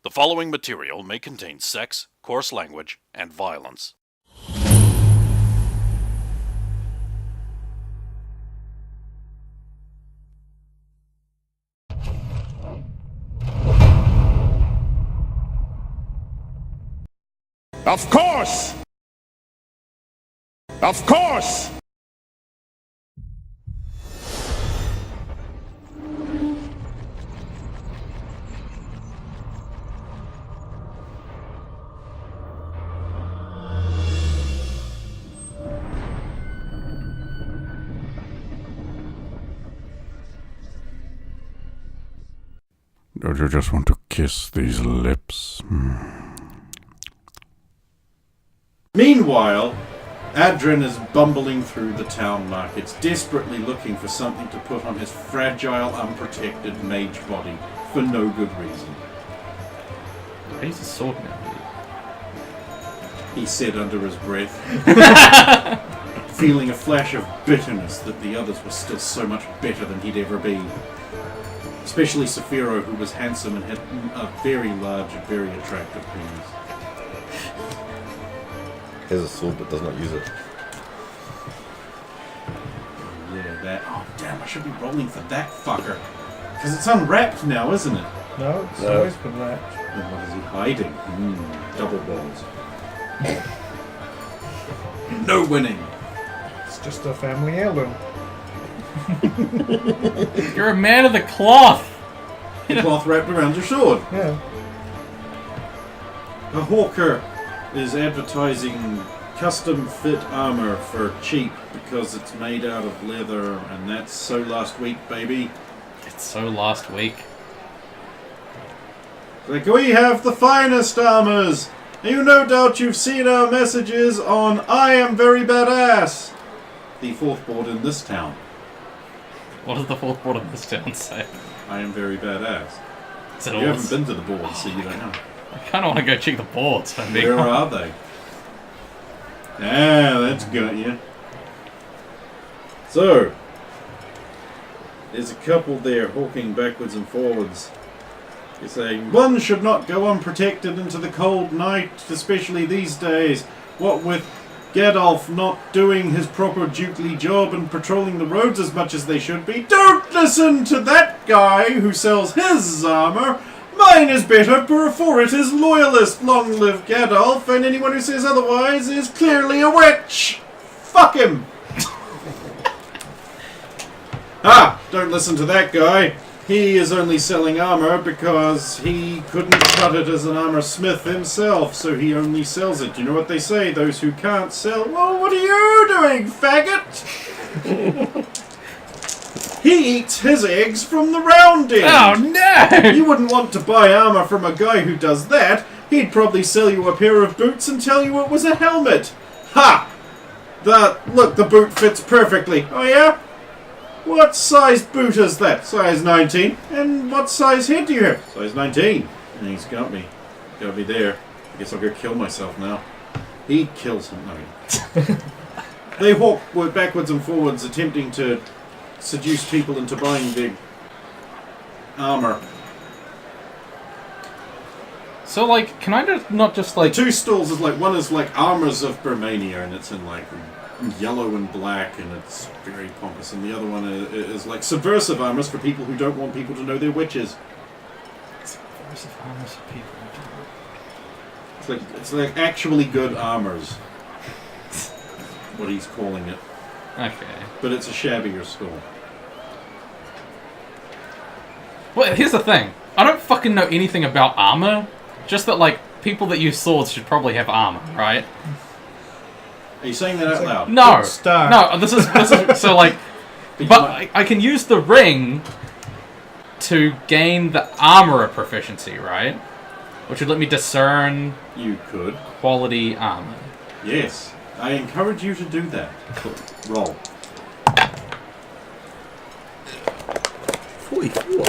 The following material may contain sex, coarse language, and violence. Of course! Of course! Don't you just want to kiss these lips? Meanwhile, Adrian is bumbling through the town markets, desperately looking for something to put on his fragile, unprotected mage body for no good reason. He's a sword now, He said under his breath, feeling a flash of bitterness that the others were still so much better than he'd ever been. Especially Saphiro, who was handsome and had a very large and very attractive penis. He has a sword but does not use it. Yeah, that. Oh, damn, I should be rolling for that fucker. Because it's unwrapped now, isn't it? No, it's No. always been wrapped. Then what is he hiding? Double balls. No winning. It's just a family heirloom. You're a man of the cloth! The cloth wrapped around your sword. Yeah. A hawker is advertising custom fit armor for cheap because it's made out of leather, and that's so last week, baby. It's so last week. Like, we have the finest armors. You no doubt you've seen our messages on I Am Very Badass, the fourth board in this town. What does the fourth board of this town say? I Am Very Badass. Is it You all? haven't been to the board, so you don't know. I kind of want to go check the boards. If I'm being Where honest. are they? Ah, that's got you. So, there's a couple there hawking backwards and forwards. They're saying, one should not go unprotected into the cold night, especially these days. What with Gadolf not doing his proper dukely job and patrolling the roads as much as they should be. Don't listen to that guy who sells his armor. Mine is better, for it is loyalist. Long live Gadolf, and anyone who says otherwise is clearly a witch. Fuck him. Don't listen to that guy. He is only selling armor because he couldn't cut it as an armor smith himself, so he only sells it. You know what they say? Those who can't sell. Well, what are you doing, faggot? He eats his eggs from the round end. Oh no! You wouldn't want to buy armor from a guy who does that. He'd probably sell you a pair of boots and tell you it was a helmet. Ha! Look, the boot fits perfectly. Oh yeah? What size boot is that? Size 19. And what size head do you have? Size 19. And he's got me. Got me there. I guess I'll go kill myself now. He kills him. No. They walk backwards and forwards, attempting to seduce people into buying their armor. So, like, can I not just, like... Two stalls is like, one is like Armors of Bermania, and it's in like yellow and black, and it's very pompous, and the other one is like subversive armors for people who don't want people to know they're witches. Subversive armors for people. It's like actually good armors. What he's calling it. Okay. But it's a shabbier stall. Well, here's the thing. I don't fucking know anything about armor. Just that, like, people that use swords should probably have armor, right? Are you saying that out loud? No. Start. No, this is so, like... But I can use the ring to gain the armorer proficiency, right? Which would let me discern You could. quality armor. Yes. I encourage you to do that. Cool. Roll. 44.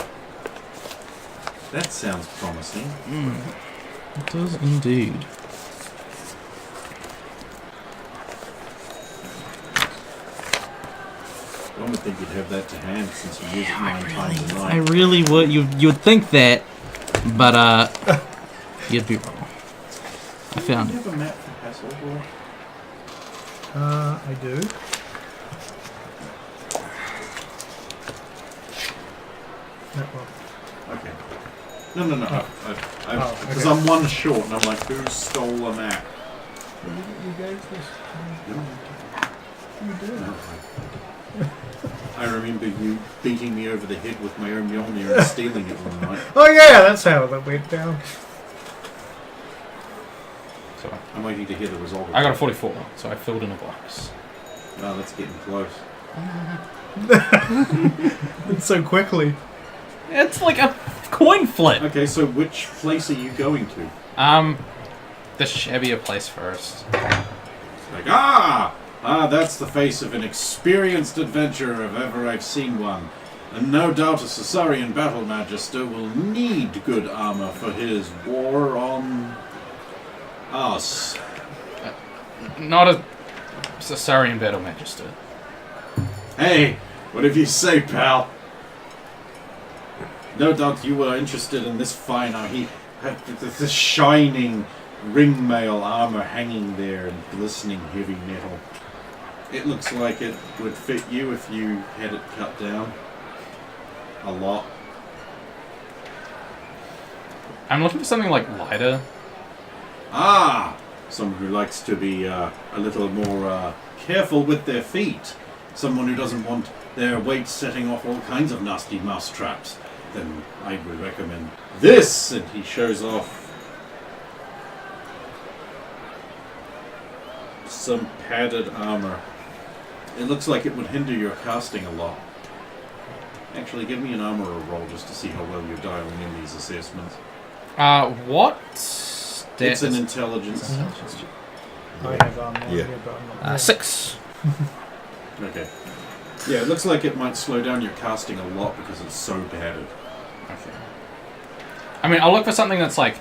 That sounds promising. It does indeed. One would think you'd have that to hand since you use it 9 times a night. I really would. You would think that, but You'd be wrong. I found Do you it. have a map for Hasselhoff? I do. No, well, Okay. No. Oh, Because okay. I'm one short, and I'm like, who stole a map? you gave this. No. You did. No, I remember you beating me over the head with my own Mjolnir and stealing it one night. Oh yeah, that's how that went down. So I'm waiting to hear the result. I got a 44, so I filled in a box. Oh, that's getting close. And so quickly. It's like a coin flip. Okay, so which place are you going to? The shabbier place first. Like, that's the face of an experienced adventurer if ever I've seen one. And no doubt a Caesarian battle magister will need good armor for his war on us. Not a Caesarian battle magister. Hey, whatever you say, pal. No doubt you were interested in this fine armor. This shining ringmail armor hanging there in glistening heavy metal. It looks like it would fit you if you had it cut down. A lot. I'm looking for something like lighter. Someone who likes to be a little more careful with their feet. Someone who doesn't want their weight setting off all kinds of nasty mouse traps. Then I would recommend this. And he shows off some padded armor. It looks like it would hinder your casting a lot. Actually, give me an armorer roll just to see how well you're dialing in these assessments. What? It's an intelligence. I have Yeah. but I'm not. 6. Okay. Yeah, it looks like it might slow down your casting a lot because it's so padded. Okay. I mean, I'll look for something that's like...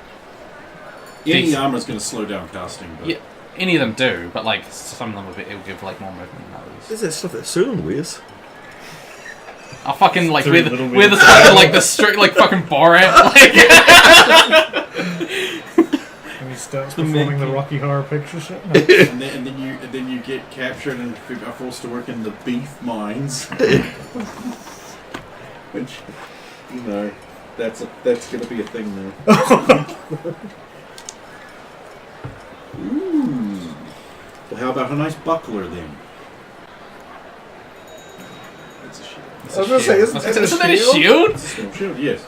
Any Decent. armor's going to slow down casting, but Yeah, any of them do, but like some of them it'll give like more movement than others. Is that stuff that Sulan wears? I'll fucking like Through wear little the bit. fucking like the strict like fucking Borat like. And he starts performing the Rocky Horror Picture shit. No. and then you get captured and are forced to work in the beef mines, which that's going to be a thing now. Ooh. Well, how about a nice buckler then? That's a shield. I was going to say, isn't Isn't that a shield? It's a small shield, yes.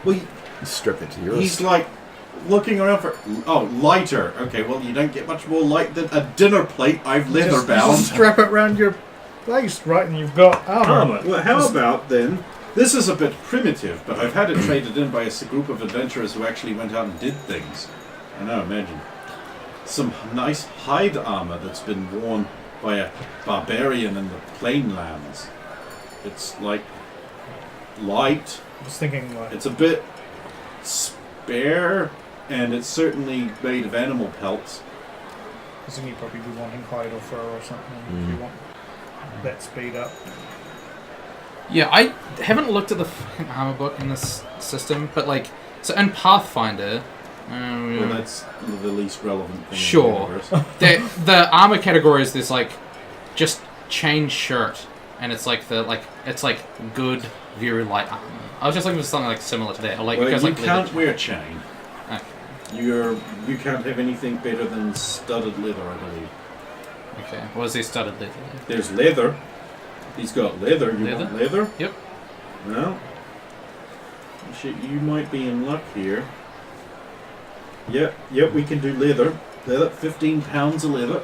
Well, Strip it to your he's like looking around for lighter. Okay, well you don't get much more light than a dinner plate. I've leather Just bound. strap it round your waist, right, and you've got armor. Well, how about then? This is a bit primitive, but I've had it traded in by a group of adventurers who actually went out and did things. I know, imagine. Some nice hide armor that's been worn by a barbarian in the plainlands. It's like light. I was thinking, like, It's a bit spare, and it's certainly made of animal pelts. I think you'd probably be wanting hide or fur or something if you want that speed up. Yeah, I haven't looked at the fucking armor book in this system, but like so in Pathfinder. Well, that's the least relevant thing. Sure. In the universe. The armor categories there's like just chain shirt, and it's like it's like good very light armor. I was just looking for something like similar to that. Or like Well, because you like can't leather- wear chain. Okay. You can't have anything better than studded leather, I believe. Okay. What is this studded leather? There's leather. He's got leather. You Leather? want leather? Yep. Well, shit, you might be in luck here. Yep, we can do leather. Leather, 15 pounds of leather.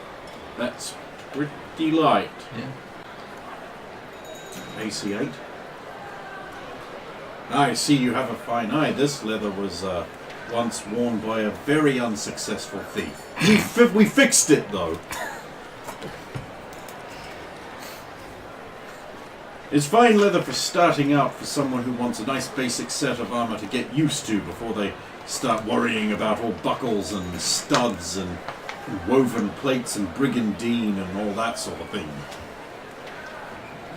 That's pretty light. Yeah. AC 8. I see you have a fine eye. This leather was once worn by a very unsuccessful thief. We fixed it though. It's fine leather for starting out for someone who wants a nice basic set of armor to get used to before they start worrying about all buckles and studs and woven plates and brigandine and all that sort of thing.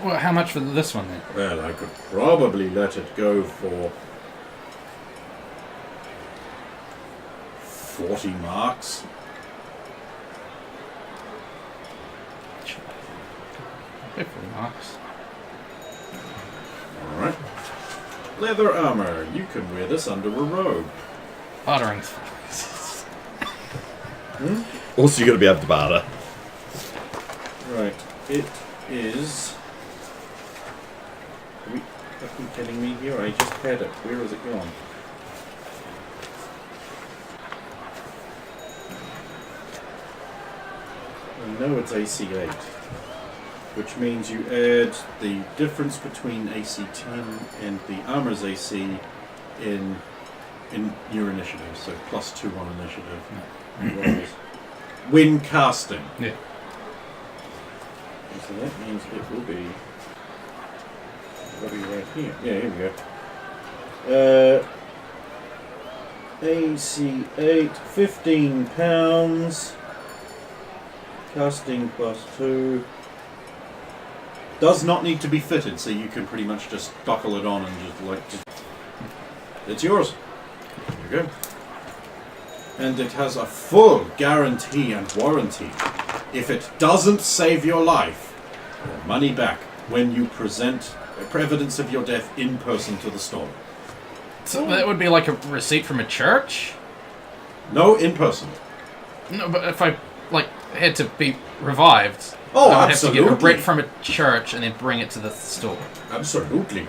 Well, how much for this one then? Well, I could probably let it go for 40 marks. Okay, 40 marks. Alright. Leather armor. You can wear this under a robe. Bartering's. Also, you got to be able to barter. Right. It is... Are you fucking kidding me here? I just had it. Where is it gone? I know it's AC 8. Which means you add the difference between AC 10 and the armor's AC in your initiative. So +2 on initiative. Rolls. When casting. Yeah. So that means it will be... It'll be right here. Yeah, here we go. AC 8, 15 pounds. Casting +2. Does not need to be fitted, so you can pretty much just buckle it on and just it's yours. There you go. And it has a full guarantee and warranty. If it doesn't save your life, your money back when you present evidence of your death in person to the store. So that would be like a receipt from a church? No, in person. No, but if I had to be revived, Oh, I would absolutely. have to get a writ from a church and then bring it to the store. Absolutely.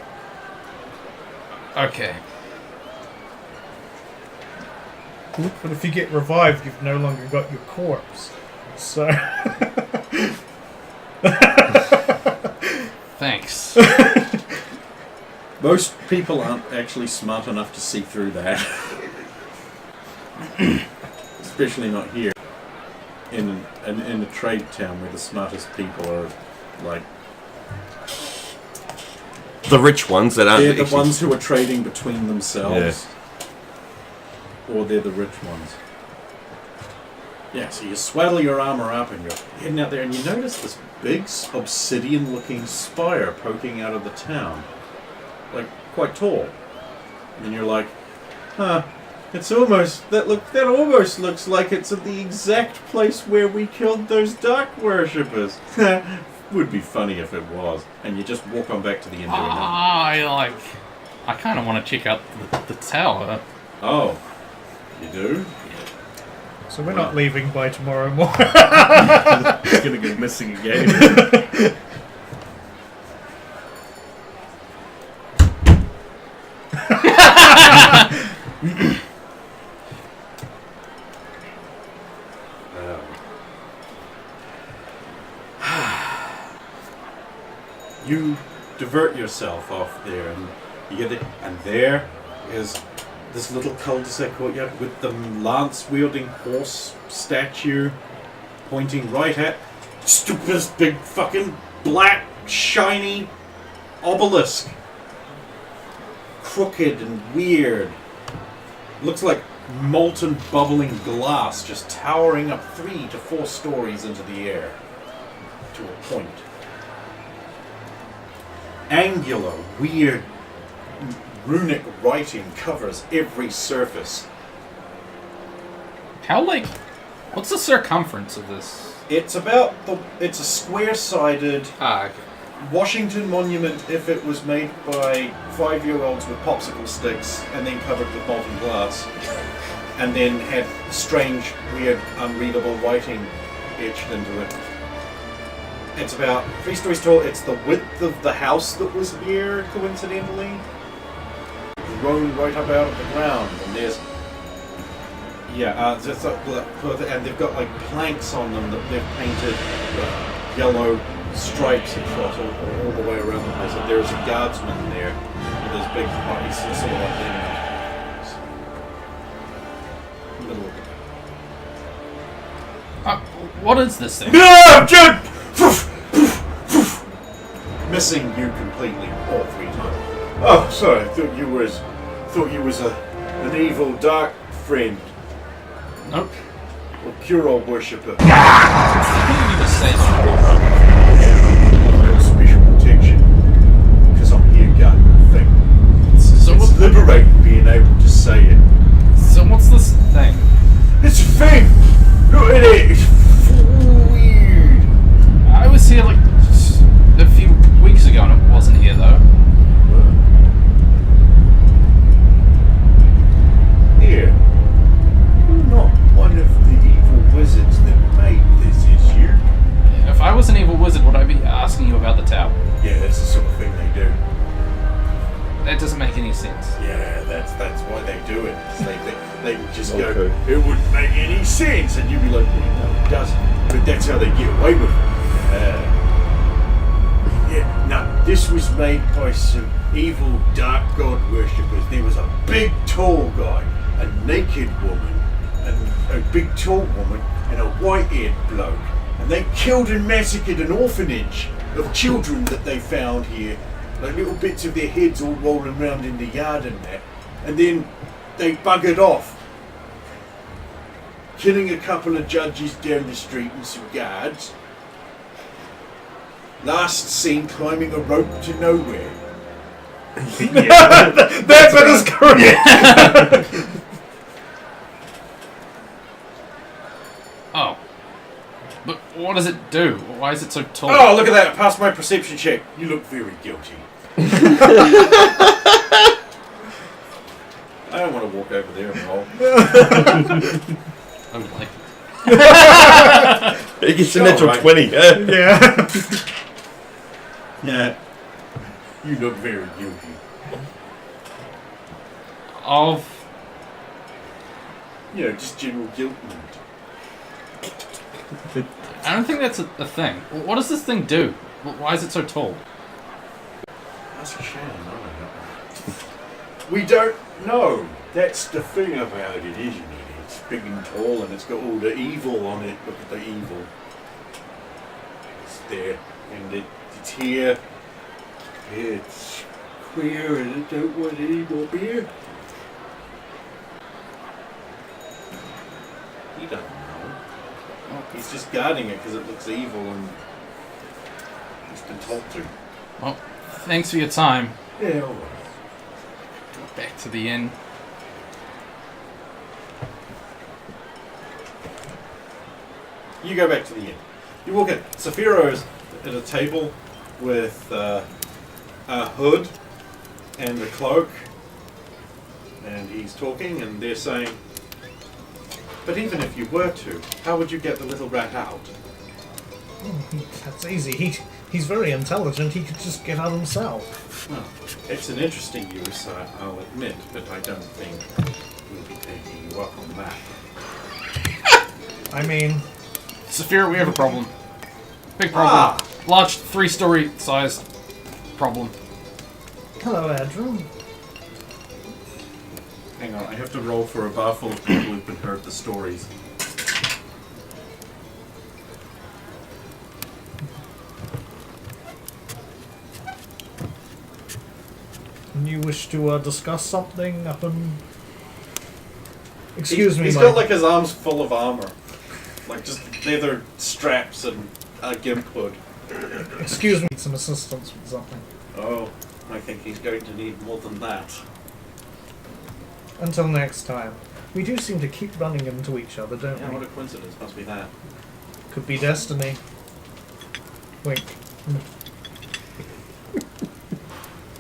Okay. But if you get revived, you've no longer got your corpse. So. Thanks. Most people aren't actually smart enough to see through that. Especially not here. In a trade town where the smartest people are like... The rich ones that aren't They're the actually- ones who are trading between themselves. Or they're the rich ones. Yeah, so you swaddle your armor up and you're heading out there and you notice this big obsidian looking spire poking out of the town. Like, quite tall. And you're like, huh, it's almost, that almost looks like it's at the exact place where we killed those dark worshippers. Would be funny if it was. And you just walk on back to the end of it. I kind of want to check out the tower. Oh, you do? So we're not leaving by tomorrow morning. It's gonna go missing again. You divert yourself off there, and you get it, and there is this little cul-de-sac courtyard with the lance-wielding horse statue pointing right at stupid big fucking black shiny obelisk. Crooked and weird. Looks like molten bubbling glass just towering up 3 to 4 stories into the air to a point. Angular, weird, runic writing covers every surface. What's the circumference of this? It's it's a square-sided Okay. Washington monument if it was made by 5-year-olds with popsicle sticks and then covered with molten glass and then had strange, weird, unreadable writing etched into it. It's about 3 stories tall. It's the width of the house that was here, coincidentally. Grown right up out of the ground, and there's and they've got like planks on them that they've painted yellow stripes across all the way around the place. And there's a guardsman there with his big body sort of like in the middle of What is this thing? it. Missing you completely all 3 times. Oh, sorry. I thought you was an evil dark friend Nope. or cure-all worshipper. You need to say something. Special protection because I'm here guarding the thing. It's liberating being able to say it. So what's this thing? They just Okay. go, it wouldn't make any sense, and you'd be like, yeah, no, it doesn't. But that's how they get away with it. Yeah, no, this was made by some evil dark god worshippers. There was a big tall guy, a naked woman, and a big tall woman, and a white-haired bloke. And they killed and massacred an orphanage of children that they found here. Like little bits of their heads all rolling around in the yard and that. And then they buggered off. Killing a couple of judges down the street and some guards. Last seen climbing a rope to nowhere. Yeah, that bit is correct. Oh. But what does it do? Why is it so tall? Oh, look at that. I passed my perception check. You look very guilty. I don't want to walk over there and roll. I would like It gets a Oh, natural right. 20. Yeah. Yeah. You look very guilty. Of... You know, just general guilt. I don't think that's a thing. What does this thing do? Why is it so tall? That's a shame, I don't know. We don't know. That's the thing about it, isn't it? It's big and tall and it's got all the evil on it. Look at the evil. It's there. And it's here. It's queer and it don't want any more beer. He doesn't know. He's just guarding it because it looks evil and he's been told to. Well, thanks for your time. Yeah, alright. Back to the inn. You go back to the inn. You walk in. Sephiro's at a table with a hood and a cloak. And he's talking and they're saying, but even if you were to, how would you get the little rat out? That's easy. He's very intelligent. He could just get out himself. Well, it's an interesting use, I'll admit, but I don't think we'll be taking you up on that. I mean, Saphira, we have a problem. Big problem. Large 3-story sized problem. hello, Adrian. Hang on, I have to roll for a bar full of people who've been heard the stories. You wish to discuss something up in... Excuse me, He's my... got like his arms full of armor. Like just leather straps and a gimp hood. Excuse me, some assistance with something. Oh, I think he's going to need more than that. Until next time. We do seem to keep running into each other, don't Yeah, we? what a coincidence. Must be that. Could be destiny. Wink.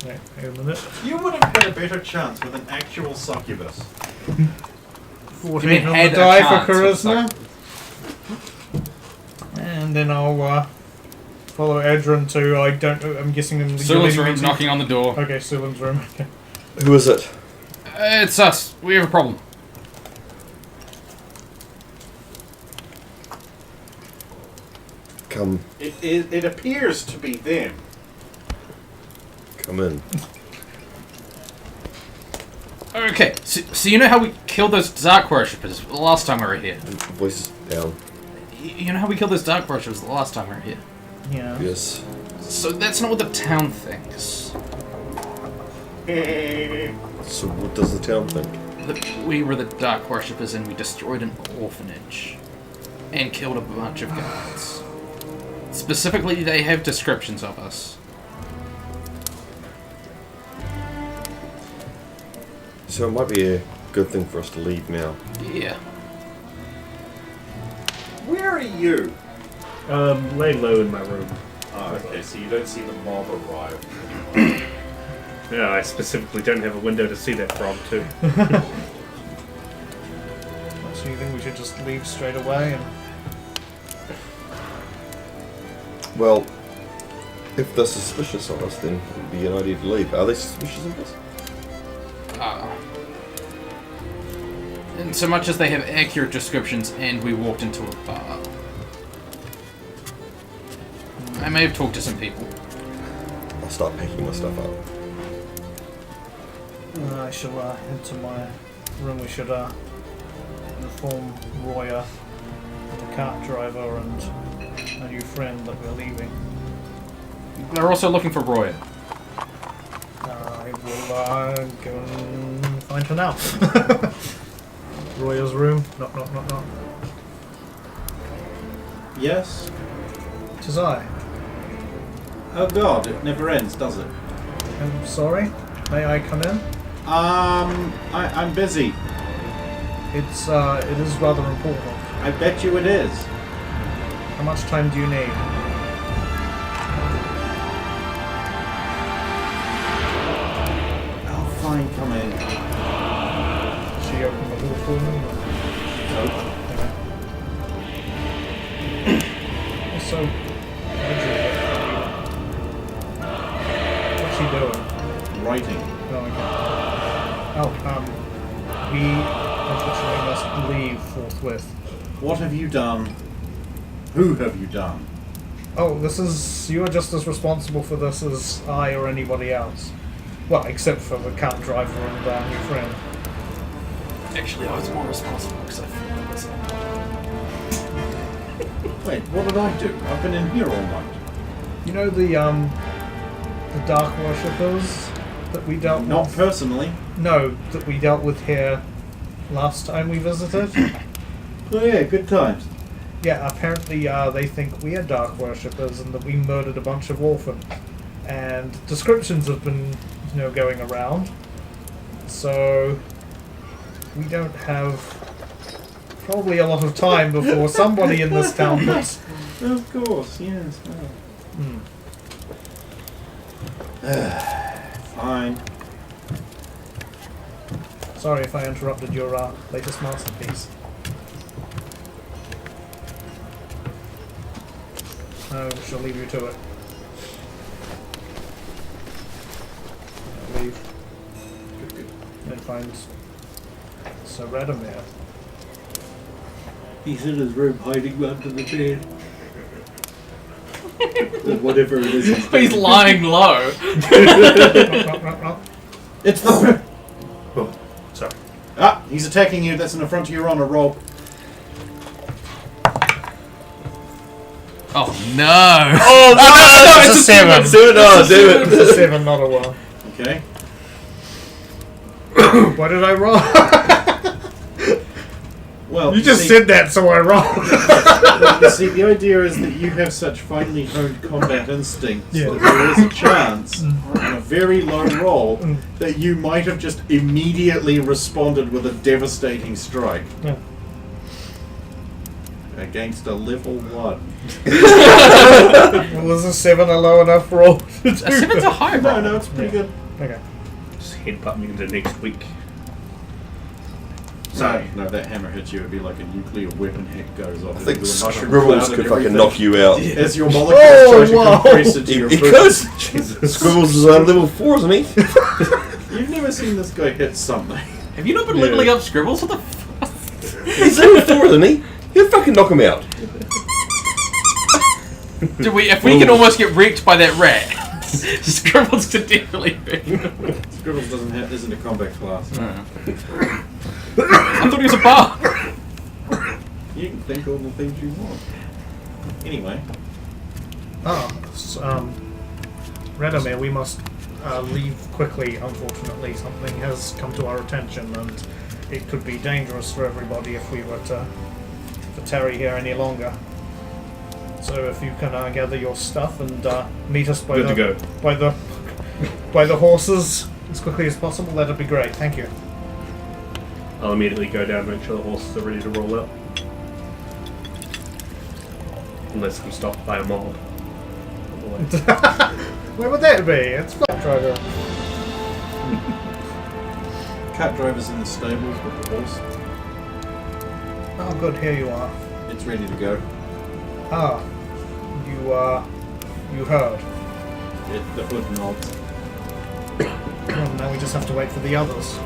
Wait a minute. You would have had a better chance with an actual succubus. 14 on had the a die chance for with charisma. And then I'll follow Adrian to, I don't know, I'm guessing in the Sulan's room, knocking on the door. Okay, Sulan's room. Okay. Who is it? It's us. We have a problem. Come It appears to be them. in. Okay, so you know how we killed those Dark Worshippers the last time we were here? Voice down. You know how we killed those Dark Worshippers the last time we were here? Yeah. Yes. So that's not what the town thinks. So what does the town think? That we were the Dark Worshippers and we destroyed an orphanage. And killed a bunch of guards. Specifically, they have descriptions of us. So it might be a good thing for us to leave now. Yeah. Where are you? Lay low in my room. Oh, okay, so you don't see the mob arrive. Yeah, I specifically don't have a window to see that from, too. So you think we should just leave straight away? And Well, if they're suspicious of us, then it would be an idea to leave. Are they suspicious of us? in so much as they have accurate descriptions and we walked into a bar. I may have talked to some people. I'll start packing my stuff up. I shall head to my room. We should inform Roya, the cart driver, and a new friend that we're leaving. They're also looking for Roy. I will go and find her now. Roya's room. Knock, knock, knock, knock. Yes? Tis I. Oh god, it never ends, does it? I'm sorry. May I come in? I'm busy. It is rather important. I bet you it is. How much time do you need? Oh, fine, come in. She opened the door for me. Also, what's she doing? Writing. We unfortunately must leave forthwith. What have you done? Who have you done? Oh, you are just as responsible for this as I or anybody else. Well, except for the cab driver and our new friend. Actually, I was more responsible because I feel myself. Wait, what did I do? I've been in here all night. You know the Dark Worshippers that we dealt Not with? personally. No, that we dealt with here last time we visited? Oh yeah, good times. Yeah, apparently they think we are Dark Worshippers and that we murdered a bunch of orphans. And descriptions have been, going around. So we don't have probably a lot of time before somebody in this town puts... Of course, yes. Fine. Sorry if I interrupted your latest masterpiece. I shall leave you to it. I'll leave. Good. And find Sir Radomir. He's in his room hiding under the bed. Or whatever it is. He's lying low. It's the... Oh, sorry. Ah, he's attacking you. That's an affront to your honor. Roll. Oh no! Oh no! It's a 7. Oh, damn It's a 7, not a 1. Okay. Why did I roll? Well, You just see, said that, so I rolled. You see, the idea is that you have such finely honed combat instincts Yeah. that there is a chance, on a very low roll, that you might have just immediately responded with a devastating strike. Yeah. Against a level 1. Was a 7 a low enough roll to do A 7's a high roll. No, it's pretty good. Okay. Just headbutt me into next week. No, that hammer hits you, it'd be like a nuclear weapon hit goes off. I think It'd do a mushroom Scribbles cloud could and fucking everything. knock you out. As your molecules try to compress into your He boots. could! Scribbles is level 4, isn't he? You've never seen this guy hit something. Have you not been leveling up Scribbles? What the fuck? He's level 4, isn't he? He'll fucking knock him out. If we can almost get wrecked by that rat, Scribbles could definitely be. Scribbles isn't a combat class. I thought he was a bard. You can think all the things you want. Anyway. Radomir, we must leave quickly, unfortunately. Something has come to our attention and it could be dangerous for everybody if we were to tarry here any longer. So if you can gather your stuff and meet us by the horses as quickly as possible, that'd be great. Thank you. I'll immediately go down and make sure the horses are ready to roll out. Unless I'm stopped by a mob. On the way. Where would that be? It's flat driver. Cart driver's in the stables with the horse. Oh, good. Here you are. It's ready to go. Ah, you heard. The hood nods. Well, now we just have to wait for the others.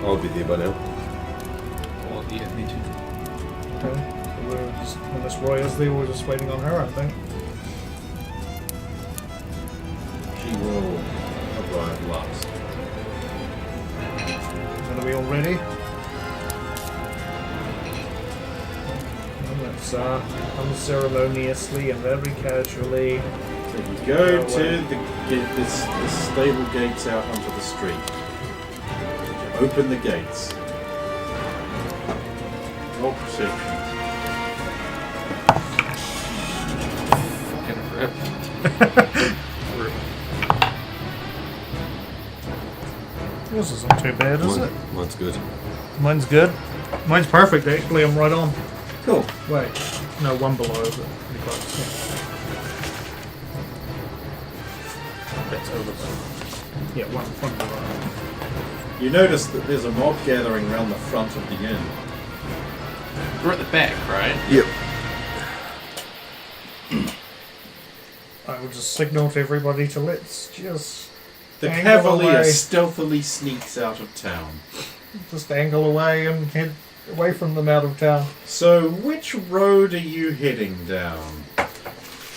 I'll be there by now. Yeah, me too. Okay. So we're just, when Miss Roy is there, we're just waiting on her, I think. She will arrive last. Are we all ready? Well, let's unceremoniously and very casually. So you go to the stable gates out onto the street. You open the gates. Roll perception. Fucking rip. This isn't too bad, is it? Mine's good. Mine's good. Mine's perfect, actually. I'm right on. Cool. Wait. No, one below, is it? Pretty close. Yeah. That's over there. Yeah, one below. You notice that there's a mob gathering around the front of the inn. We're at the back, right? Yep. I will just signal to everybody to let's just The angle cavalier away. stealthily sneaks out of town. Just angle away and head away from them out of town. So, which road are you heading down?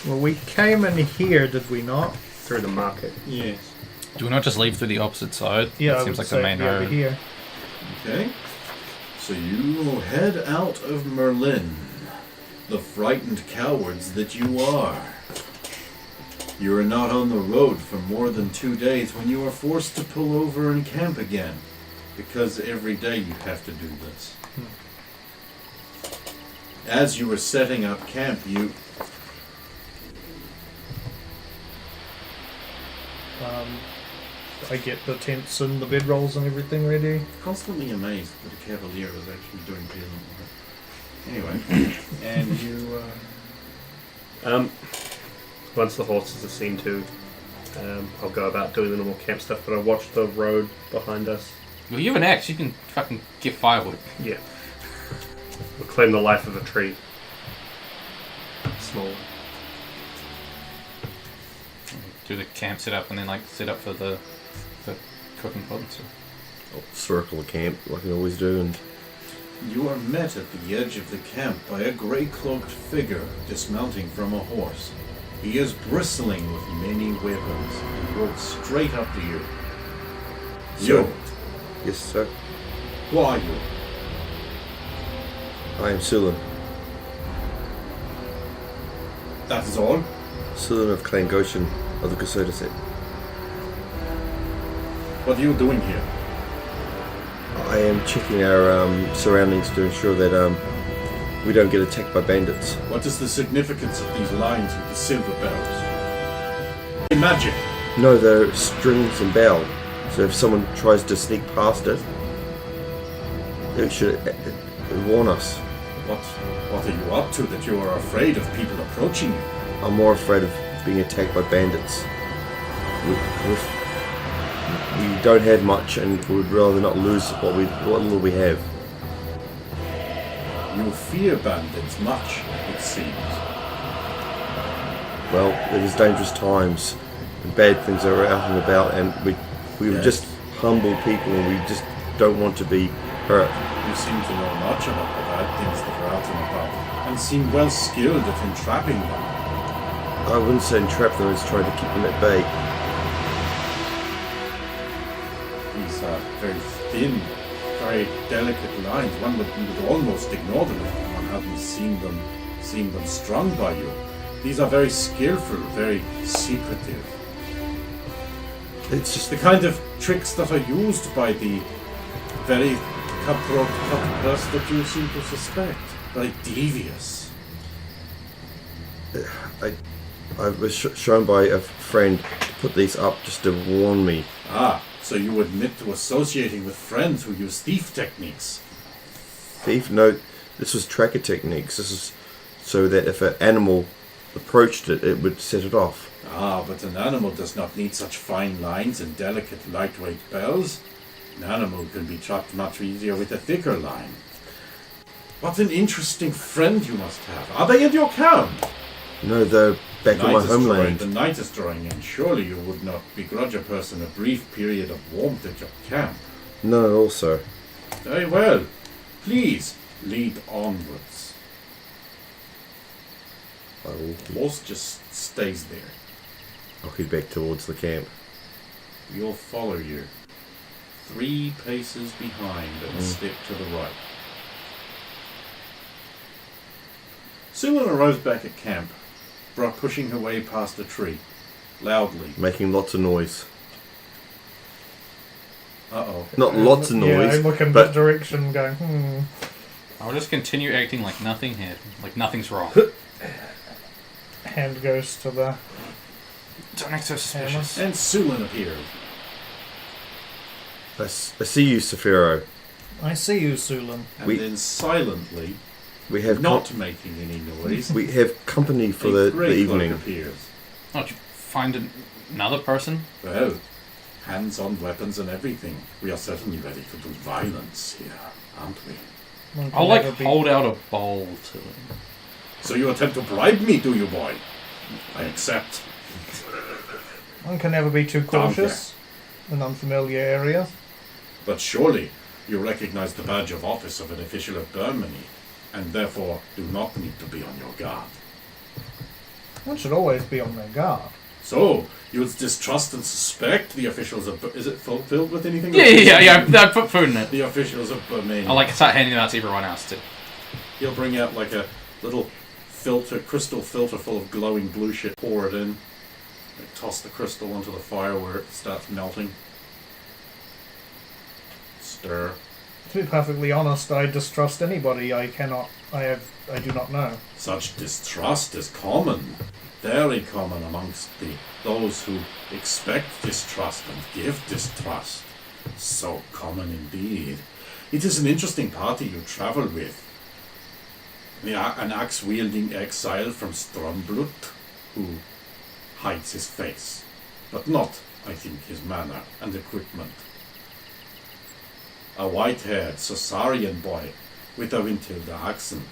Well, we came in here, did we not? Through the market. Yes. Do we not just leave through the opposite side? Yeah, That I seems would like the say main over road. here. Okay. So you will head out of Merlin, the frightened cowards that you are. You are not on the road for more than 2 days when you are forced to pull over and camp again, because every day you have to do this. As you were setting up camp, I get the tents and the bedrolls and everything ready. constantly amazed that a cavalier was actually doing peasant work. Anyway, and you... Once the horses are seen to, I'll go about doing the normal camp stuff, but I watch the road behind us. Well, you have an axe. You can fucking get firewood. Yeah. We'll claim the life of a tree. Small. Do the camp set up and then like set up for the cooking pot and stuff. I'll circle the camp like I always do, and You are met at the edge of the camp by a grey-cloaked figure dismounting from a horse. He is bristling with many weapons and walks straight up to you. Sir. You, yes, sir. who are you? I am Sulan. That is all? Sulan of Clan Goshen of the Kasota set. What are you doing here? I am checking our surroundings to ensure that we don't get attacked by bandits. What is the significance of these lines with the silver bells? Magic. No, they're strings and bell. So if someone tries to sneak past it, it should warn us. What are you up to that you are afraid of people approaching you? I'm more afraid of being attacked by bandits. We don't have much, and we'd rather not lose what little we have. You fear bandits much, it seems. Well, it is dangerous times, and bad things are out and about, and we are Yes. just humble people, and we just don't want to be hurt. You seem to know much about the bad things that are out and about, and seem well skilled at entrapping them. I wouldn't say entrap them, it's trying to keep them at bay. These are very thin, very delicate lines. One would almost ignore them if one hadn't seen them strung by you. These are very skillful, very secretive. It's just The kind of tricks that are used by the very cutthroat cutpurse that you seem to suspect. Very devious. I was shown by a friend to put these up just to warn me. Ah, so you admit to associating with friends who use thief techniques. Thief? No, this was tracker techniques. This is so that if an animal approached it, it would set it off. Ah, but an animal does not need such fine lines and delicate, lightweight bells. An animal can be trapped much easier with a thicker line. What an interesting friend you must have. Are they in your camp? No, they're back in my homeland. The night is drawing in. Surely you would not begrudge a person a brief period of warmth at your camp. None at all, sir. Very well. Please, lead onwards. I will Boss just stays there. I'll head back towards the camp. We'll follow you. 3 paces behind and step to the right. Sulan arrives back at camp, Bra pushing her way past a tree, loudly. Making lots of noise. Uh-oh. Not lots of Yeah, noise, I look in but that direction going, I'll just continue acting like nothing here, like nothing's wrong. Hand goes to the Don't act so suspicious. And Sulan appears. I see you, Saphiro. I see you, Sulan. And then silently, We have not making any noise, we have company for a the grey cloak evening. appears. Oh, did you find another person? Well, hands on weapons and everything. We are certainly ready to do violence here, aren't we? One can I'll like never be- hold out a bowl to him. So you attempt to bribe me, do you, boy? I accept. One can never be too cautious in unfamiliar areas. But surely you recognize the badge of office of an official of Burmany, and therefore do not need to be on your guard. One should always be on their guard. So, you would distrust and suspect the officials of... Is it filled with anything? Yeah. I put food in it. The officials of Burmania. I like start handing it out to everyone else too. He'll bring out like a little crystal filter full of glowing blue shit, pour it in, like, toss the crystal onto the fire where it starts melting. Stir. To be perfectly honest, I distrust anybody I do not know. Such distrust is common, very common amongst those who expect distrust and give distrust. So common indeed. It is an interesting party you travel with. An axe-wielding exile from Stromblut, who hides his face, but not, I think, his manner and equipment. A white-haired Sosarian boy with a Wintilda accent.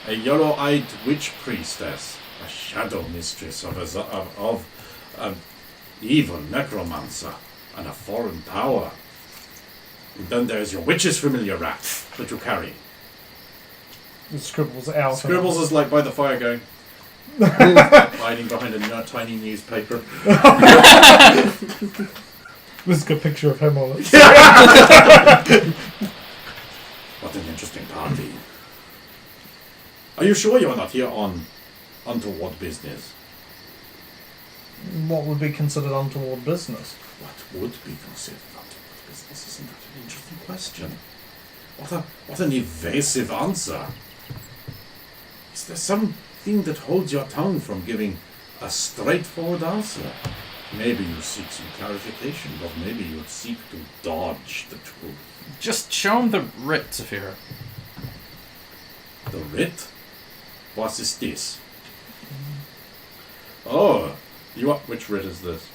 A yellow-eyed witch priestess, a shadow mistress of an evil necromancer and a foreign power. And then there's your witch's familiar rat that you carry. It scribbles out. Scribbles is like by the fire going, hiding behind a tiny newspaper. There's a good picture of him on it. What an interesting party. Are you sure you're not here on untoward business? What would be considered untoward business? What would be considered untoward business? Isn't that an interesting question? What an evasive answer. Is there something that holds your tongue from giving a straightforward answer? Maybe you seek some clarification, but maybe you seek to dodge the truth. Just show him the writ, Saphira. The writ? What is this? Oh, which writ is this?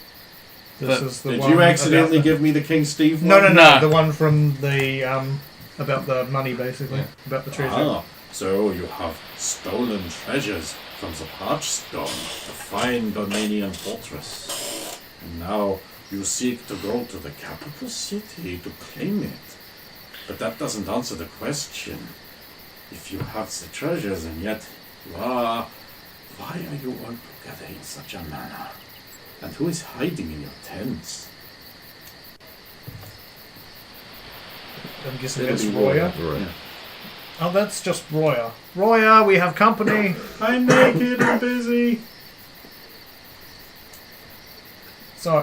This is the Did one you accidentally about the- give me the King Steve one? No, No. the one from the about the money, basically, Yeah. about the treasure. Ah, so you have stolen treasures from the Parchstone, the fine Burmanian fortress. And now you seek to go to the capital city to claim it. But that doesn't answer the question. If you have the treasures and yet you are... Why are you all together in such a manner? And who is hiding in your tents? I'm guessing It'll it's be Roya. Right. Yeah. Oh, that's just Roya. Roya, we have company. I'm naked and busy.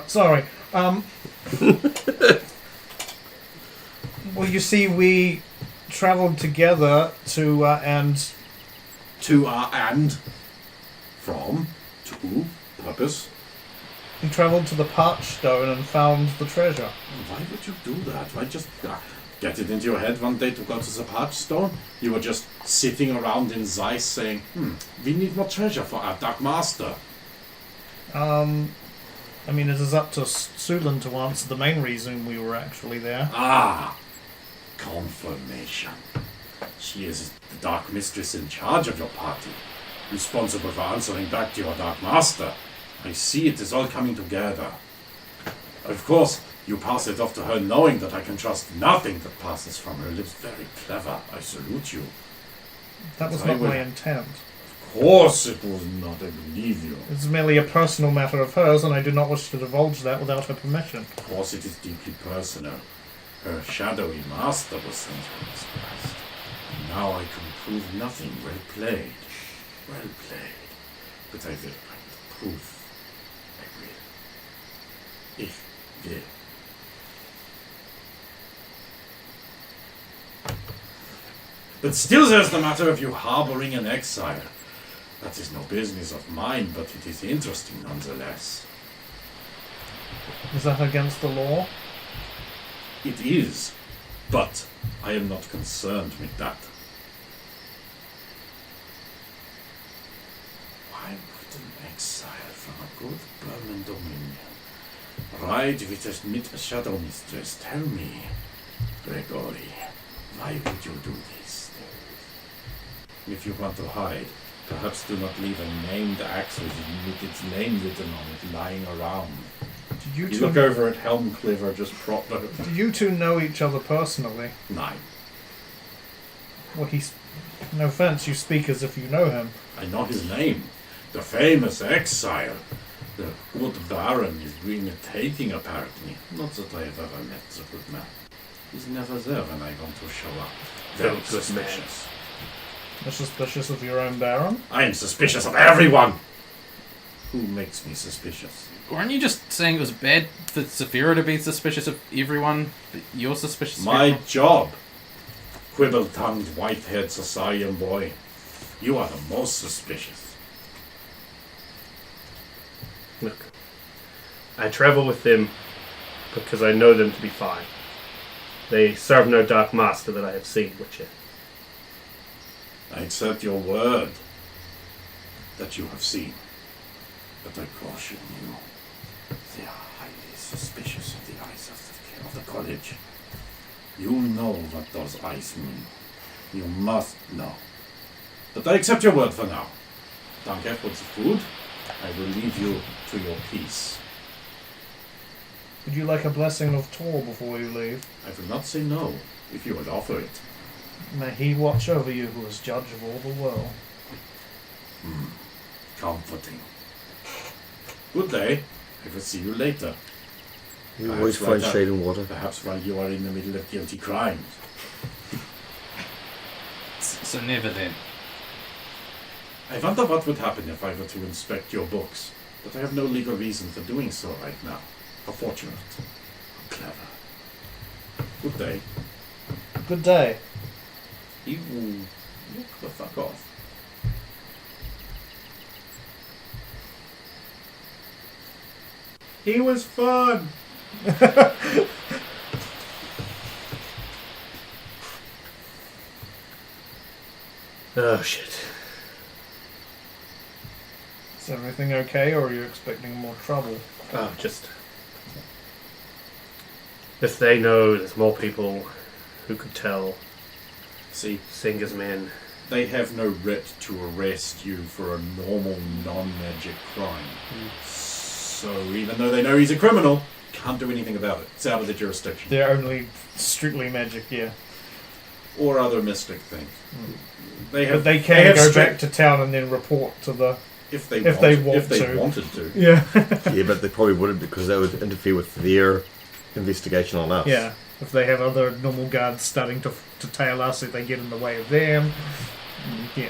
Sorry. Well, you see, we travelled together to From, to, purpose. we travelled to the Parchstone and found the treasure. Why would you do that? Why just get it into your head one day to go to the Parchstone? You were just sitting around in Zeiss saying, we need more treasure for our Dark Master. I mean, it is up to Sulan to answer the main reason we were actually there. Ah, confirmation. She is the Dark Mistress in charge of your party, responsible for answering back to your Dark Master. I see it is all coming together. Of course, You pass it off to her knowing that I can trust nothing that passes from her lips. Very clever. I salute you. That was I not will- my intent. Of course it was not, I believe you. It's merely a personal matter of hers, and I do not wish to divulge that without her permission. Of course it is deeply personal. Her shadowy master was sent from this quest. And now I can prove nothing. Well played. Well played. But I will bring the proof. I will. Ich will. But still there's the matter of you harboring an exile. That is no business of mine, but it is interesting nonetheless. Is that against the law? It is, but I am not concerned with that. Why would an exile from a good Burman dominion ride with a shadow mistress? Tell me, Gregory, why would you do this? If you want to hide, perhaps do not leave a named axe with its name written on it lying around. Do you You two look over at Helmcliver just propped up. do you two know each other personally? Nine. Well, no offense, you speak as if you know him. I know his name. The famous exile. The good Baron is doing a taking, apparently. Not that I have ever met the good man. He's never there when I want to show up. Very Good man. suspicious. You're suspicious of your own Baron? I am suspicious of everyone! Who makes me suspicious? Weren't you just saying it was bad for Saphira to be suspicious of everyone? That you're suspicious of My everyone? job. Quibble-tongued, white-haired Sasarian boy. You are the most suspicious. Look, I travel with them because I know them to be fine. They serve no dark master that I have seen, Witcher. I accept your word that you have seen. But I caution you, they are highly suspicious of the eyes of the college. You know what those eyes mean. You must know. But I accept your word for now. Danke for the food. I will leave you to your peace. Would you like a blessing of Tor before you leave? I will not say no, if you would offer it. May he watch over you who is judge of all the world. Comforting. Good day. I will see you later. You always find shade in water. Perhaps while you are in the middle of guilty crimes. So never then. I wonder what would happen if I were to inspect your books, but I have no legal reason for doing so right now. How fortunate. How clever. Good day. Good day. He will look the fuck off. He was fun! Oh, shit. Is everything okay, or are you expecting more trouble? Oh, just... If they know there's more people who could tell See, Singer's men. they have no writ to arrest you for a normal non-magic crime. So even though they know he's a criminal, can't do anything about it. It's out of the jurisdiction. They're only strictly magic, yeah. Or other mystic things. They But they can have go strict- back to town and then report to the... if they if they wanted to. Yeah. Yeah, but they probably wouldn't because that would interfere with their investigation on us. Yeah. If they have other normal guards starting to tail us, if they get in the way of them. Yeah.